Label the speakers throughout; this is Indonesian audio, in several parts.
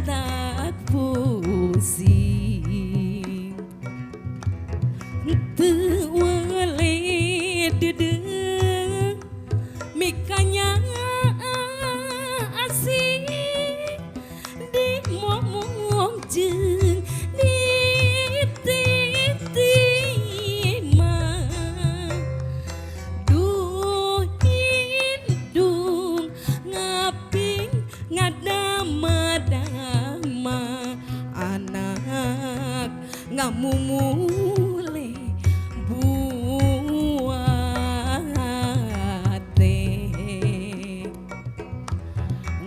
Speaker 1: tak pusing teu wale dedeng mikanya asing di momong jeung di titik mah duh hidung ngaping ngadama-dama anak ngamumule buat teh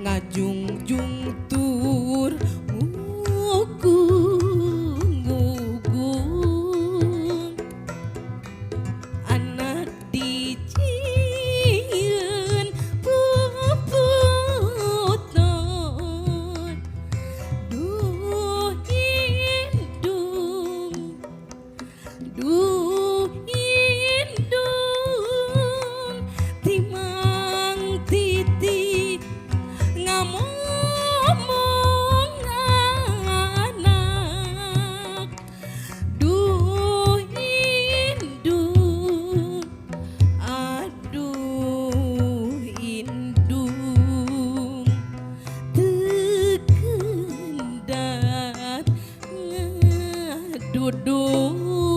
Speaker 1: ngajungjung tur ngugung anak dijieun puputon duh indung timang titik ngamomong anak duh indung aduh indung tekendat ngadudung